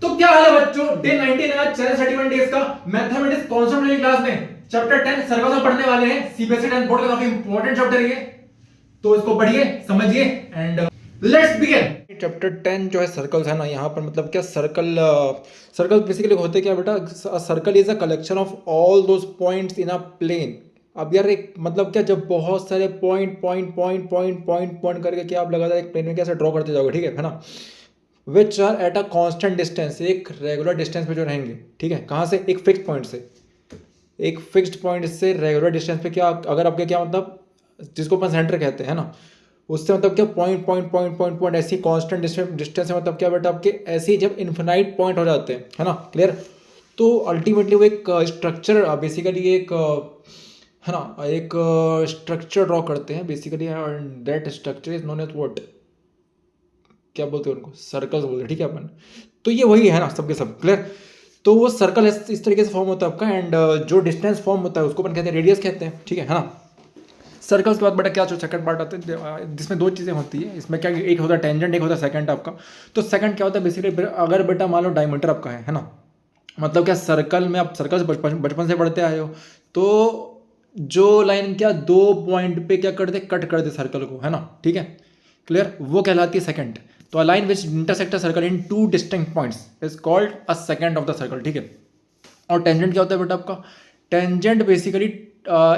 तो क्या हाल है बच्चों, डे 19 आज चैनल 31 डेज का मैथमेटिक्स कॉन्सेप्ट वाली क्लास में चैप्टर 10 सर्कल में पढ़ने वाले हैं। सीबीएसई 10 बोर्ड का काफी इंपॉर्टेंट चैप्टर ये, तो इसको पढ़िए समझिए एंड लेट्स बिगिन। चैप्टर 10 जो है सर्कल्स है ना, यहाँ पर मतलब क्या सर्कल सर्कल बेसिकली होते क्या बेटा, circle is a collection of all those points in a plane. अब यार एक मतलब क्या, जब बहुत सारे point point point point point point करके क्या आप लगातार एक प्लेन में कैसे ड्रॉ करते जाओगे, ठीक है ना, which are at a constant distance, एक रेगुलर डिस्टेंस पे जो रहेंगे, ठीक है, कहाँ से, एक फिक्स पॉइंट से, एक फिक्स्ड पॉइंट से रेगुलर डिस्टेंस पे क्या अगर आपके क्या मतलब जिसको अपन सेंटर कहते हैं ना, उससे मतलब क्या point point point point point ऐसी कांस्टेंट डिस्टेंस है, मतलब क्या बेटा आपके ऐसे ही जब इन्फिनाइट पॉइंट हो जाते हैं, है ना, क्लियर। तो अल्टीमेटली वो एक स्ट्रक्चर बेसिकली एक है ना, एक स्ट्रक्चर ड्रॉ करते हैं basically, and that structure is known as what, क्या बोलते हैं उनको, सर्कल्स बोलते हैं, ठीक है अपन। तो ये वही है ना सबके सब, क्लियर। तो वो सर्कल इस तरीके से फॉर्म होता है आपका, एंड जो डिस्टेंस फॉर्म होता है उसको अपन कहते हैं रेडियस कहते हैं, ठीक है ना। सर्कल्स के बाद बेटा क्या जो सेकंड पार्ट आता है जिसमें दो चीज़ें होती है, इसमें क्या एक होता है टेंजेंट, एक होता है सेकंड आपका। तो सेकंड क्या होता है बेसिकली, अगर बेटा मान लो डायमीटर आपका है ना, मतलब क्या सर्कल में आप सर्कल से बचपन से पढ़ते आए हो, तो जो लाइन क्या दो पॉइंट पे क्या कर दे, कट कर दे सर्कल को, है ना, ठीक है, क्लियर, वो कहलाती है सेकंड। तो a line which intersect a circle in two distinct points is called a second of the circle, ठीक है। और टेंजेंट क्या होता है बेटा आपका, टेंजेंट बेसिकली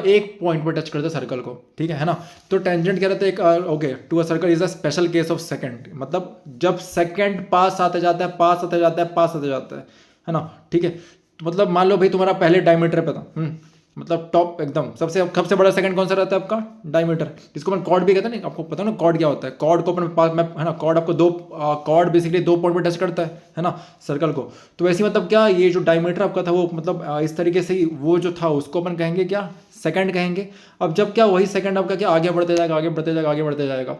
एक पॉइंट पर टच करता है सर्कल को, ठीक है ना। तो टेंजेंट क्या रहता है, एक okay to a circle is a special case of secant, मतलब जब सेकंड पास आते जाता है, पास आते जाता है, पास आते जाता है ना, ठीक है। तो मतलब मान लो भाई तुम्हारा पहले डायमीटर पे था, मतलब टॉप एकदम सबसे बड़ा सेकंड कौन सा रहता है आपका, डायमीटर, जिसको अपन कॉर्ड भी कहते हैं ना, आपको पता है ना कॉर्ड क्या होता है। कॉर्ड को अपन पास में है ना, कॉर्ड आपको दो कॉर्ड बेसिकली दो पॉइंट पे टच करता है ना सर्कल को। तो वैसे मतलब क्या ये जो डायमीटर आपका था वो मतलब इस तरीके से ही वो जो था उसको अपन कहेंगे क्या, सेकंड कहेंगे। अब जब क्या वही सेकंड आपका क्या आगे बढ़ते जाएगा, आगे बढ़ते जाएगा, आगे बढ़ते जाएगा,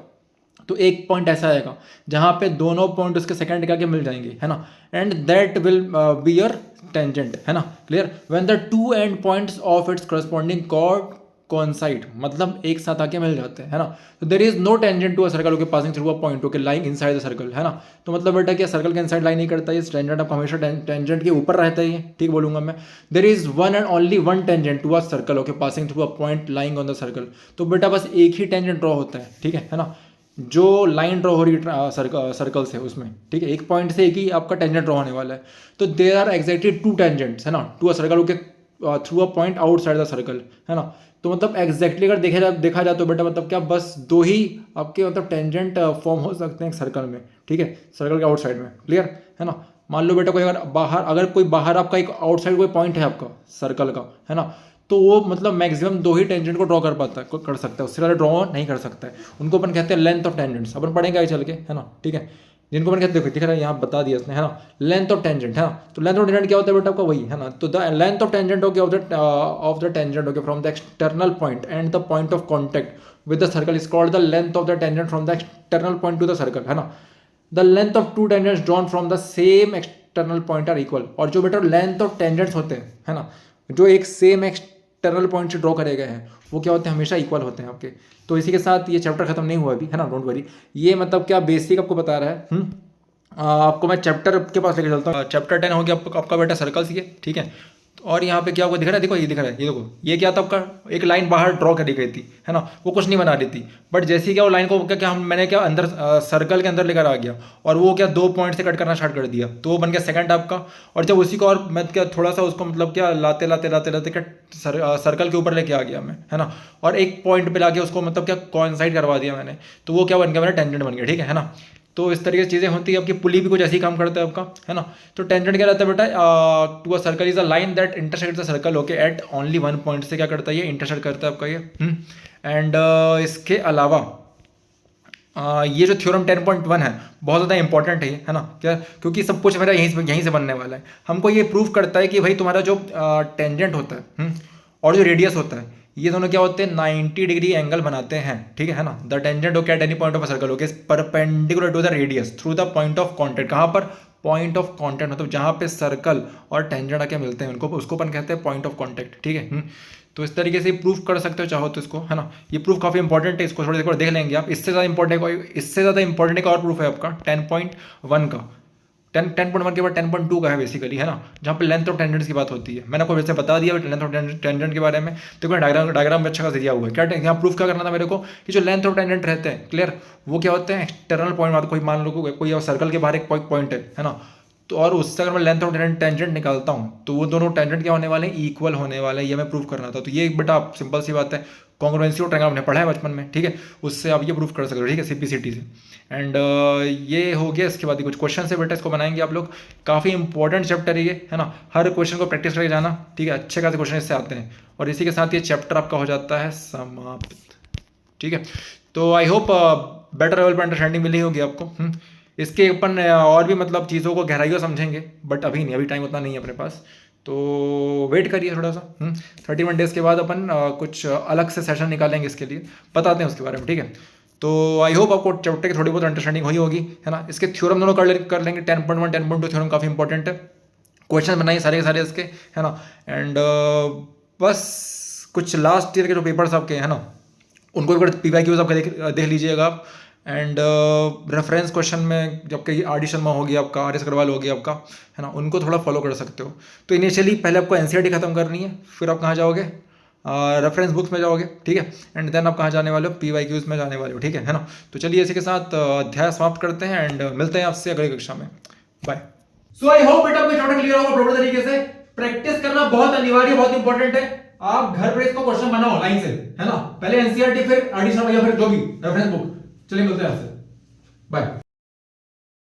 तो एक पॉइंट ऐसा आएगा जहां पे दोनों पॉइंट उसके सेकंड के आगे मिल जाएंगे, है ना, and that will be your tangent, है ना, clear. When the two end points of its corresponding chord coincide, मतलब एक साथ आके मिल जाते हैं, है ना। तो there is no tangent to a circle okay passing through a point okay lying inside the circle, है ना। तो मतलब बेटा क्या सर्कल के इनसाइड लाइन नहीं करता, ये टेंजेंट आपका हमेशा टेंजेंट के ऊपर रहता है, ठीक बोलूंगा मैं। There is one and only one tangent to a circle okay passing through a point lying on the circle. तो बेटा बस एक ही टेंजेंट ड्रॉ होता है, ठीक है ना, जो लाइन ड्रॉ हो रही सर्कल से उसमें, ठीक है, एक पॉइंट से एक ही आपका टेंजेंट ड्रॉ होने वाला है। तो there are exactly two tangents, है ना, to a circle okay through a point outside the circle, है ना। तो मतलब एग्जैक्टली अगर देखा जाए तो बेटा मतलब क्या बस दो ही आपके मतलब टेंजेंट फॉर्म हो सकते हैं सर्कल में, ठीक है, सर्कल के आउटसाइड में, क्लियर, है ना। मान लो बेटा कोई अगर कोई बाहर आपका एक आउटसाइड कोई पॉइंट है आपका सर्कल का, है ना, तो वो मतलब मैक्सिमम दो ही टेंजेंट को ड्रॉ कर पाता है, कर सकता है, उससे ज़्यादा ड्रॉ नहीं कर सकता है। उनको अपन कहते हैं लेंथ ऑफ टेंजेंट्स, अपन पढ़ेंगे आगे चल के, है ना, ठीक है। जिनको अपन कहते हैं देखो दिख रहा है यहाँ बता दिया इसने, है ना, लेंथ ऑफ टेंजेंट, है ना। तो लेंथ ऑफ टेंजेंट क्या होता है बेटा आपका, वही है ना। तो the length of tangent okay of the tangent okay from the external point and the point of contact with the circle is called the length of the tangent from the external point to the circle, है ना। The length of two tangents drawn from the same external point are equal. और जो बेटा length of tangents होते हैं, है ना, जो एक सेम एक्सटर्नल पॉइंट से ड्रॉ करे गए हैं, वो क्या होते हैं, हमेशा इक्वल होते हैं आपके। तो इसी के साथ ये चैप्टर खत्म नहीं हुआ अभी, है ना, डोंट वरी। ये मतलब क्या बेसिक आपको बता रहा है। आपको मैं चैप्टर के पास लेके चलता हूँ। चैप्टर 10 हो गया आपका बेटा सर्कल्स, ये ठीक है। और यहाँ पे क्या आपको दिख रहा है, देखो ये दिख रहा है, ये देखो ये क्या था आपका, एक लाइन बाहर ड्रॉ करी गई थी, है ना, वो कुछ नहीं बना रही थी। बट जैसे ही क्या वो लाइन को क्या क्या मैंने क्या अंदर सर्कल के अंदर लेकर आ गया, और वो क्या दो पॉइंट से कट करना स्टार्ट कर दिया, तो वो बन गया सेकंड आपका। और जब उसी को और मैं क्या थोड़ा सा उसको मतलब क्या लाते लाते लाते लाते क्या सर्कल के ऊपर लेके आ गया मैं, है ना, और एक पॉइंट पे लाके उसको मतलब क्या कोइंसाइड करवा दिया मैंने, तो वो क्या बन गया, मेरा टेंजेंट बन गया, ठीक है ना। तो इस तरीके से चीज़ें होती है। आपकी पुली भी कुछ ऐसी काम करता है आपका, है ना। तो टेंजेंट क्या रहता है बेटा, to a circle is a line that intersect the circle okay at only one point से क्या करता है, ये इंटरसेक्ट करता है आपका ये। एंड इसके अलावा ये जो थ्योरम 10.1 है बहुत ज़्यादा इंपॉर्टेंट है ना, क्या, क्योंकि सब कुछ मेरा यहीं से बनने वाला है। हमको ये प्रूव करता है कि भाई तुम्हारा जो टेंजेंट होता है और जो रेडियस होता है, ये दोनों क्या होते हैं, 90 डिग्री एंगल बनाते हैं, ठीक है ना। The tangent okay at any point of a circle okay perpendicular to the radius through the point of contact. कहाँ पर, पॉइंट ऑफ कॉन्टैक्ट, मतलब जहाँ पे सर्कल और टेंजेंट आके मिलते हैं उनको उसको अपन कहते हैं पॉइंट ऑफ कॉन्टैक्ट, ठीक है। तो इस तरीके से प्रूफ कर सकते हो चाहो तो इसको, है ना। ये प्रूफ काफ़ी इंपॉर्टेंट है, इसको थोड़ी देर देख लेंगे आप। इससे ज़्यादा इंपॉर्टेंट एक और प्रूफ है आपका 10.1 का, 10.1 के बाद 10.2 का है बेसिकली, है ना, जहाँ पे लेंथ ऑफ टेंजेंट्स की बात होती है। मैंने आपको वैसे बता दिया लेंथ ऑफ टेंजेंट के बारे में, तो डायग्राम में अच्छा खासा दिया हुआ है। क्या यहाँ प्रूफ क्या करना था मेरे को कि जो लेंथ ऑफ टेंजेंट रहते हैं, क्लियर, वो क्या होते हैं, एक्सटर्नल पॉइंट, कोई मान लो कोई सर्कल के बाहर एक पॉइंट है ना, तो और उससे अगर मैं लेंथ ऑफ टेंजेंट निकालता हूँ तो वो दोनों टेंजेंट क्या होने वाले हैं, इक्वल होने वाले हैं। ये मैं प्रूफ करना था। तो ये एक बेटा सिंपल सी बात है, कॉन्ग्रुएंसी ऑफ ट्रायंगल आपने पढ़ा है बचपन में, ठीक है, उससे आप ये प्रूफ कर सकते हो, ठीक है, सीपीसीटी से। एंड ये हो गया। इसके बाद कुछ क्वेश्चन है बेटा, इसको बनाएंगे आप लोग। काफ़ी इंपॉर्टेंट चैप्टर है ये, है ना, हर क्वेश्चन को प्रैक्टिस करके जाना, ठीक है, अच्छे खासे क्वेश्चन इससे आते हैं। और इसी के साथ ये चैप्टर आपका हो जाता है समाप्त, ठीक है। तो आई होप बेटर लेवल पर अंडरस्टैंडिंग मिली होगी आपको। इसके अपन और भी मतलब चीज़ों को गहराइयों समझेंगे, बट अभी नहीं, अभी टाइम उतना नहीं है अपने पास, तो वेट करिए थोड़ा सा। 31 डेज़ के बाद अपन कुछ अलग से सेशन निकालेंगे इसके लिए, बताते हैं उसके बारे में, ठीक है। तो आई होप आपको चैप्टर की थोड़ी बहुत अंडरस्टैंडिंग हुई होगी, है ना। इसके थ्योरम दोनों कर लेंगे। 10.1 10.2 थ्योरम काफ़ी इंपॉर्टेंट है, क्वेश्चन बनाइए सारे के सारे इसके, है ना। एंड बस कुछ लास्ट ईयर के जो पेपर्स आपके हैं ना, उनको एक बार PYQs आपका देख लीजिएगा आप। एंड रेफरेंस क्वेश्चन में जब कहीं RD शर्मा हो गया आपका, RS अग्रवाल हो गया आपका, है ना, उनको थोड़ा फॉलो कर सकते हो। तो इनिशियली पहले आपको NCERT खत्म करनी है, फिर आप कहाँ जाओगे, रेफरेंस बुक्स में जाओगे, ठीक है। एंड देन आप कहाँ जाने वाले हो, PYQs में जाने वाले हो, ठीक है ना। तो चलिए इसी के साथ अध्याय समाप्त करते हैं एंड मिलते हैं आपसे अगली कक्षा में। बाय। सो आई होप बेटा आपको चैप्टर क्लियर होगा प्रॉपर तरीके से। प्रैक्टिस करना बहुत अनिवार्य, बहुत इंपॉर्टेंट है। आप घर पर इसको क्वेश्चन बनाओ लाइन से, है ना, पहले NCERT फिर RD शर्मा या फिर जो भी रेफरेंस बुक। चलिए मिलते हैं आपसे, बाय।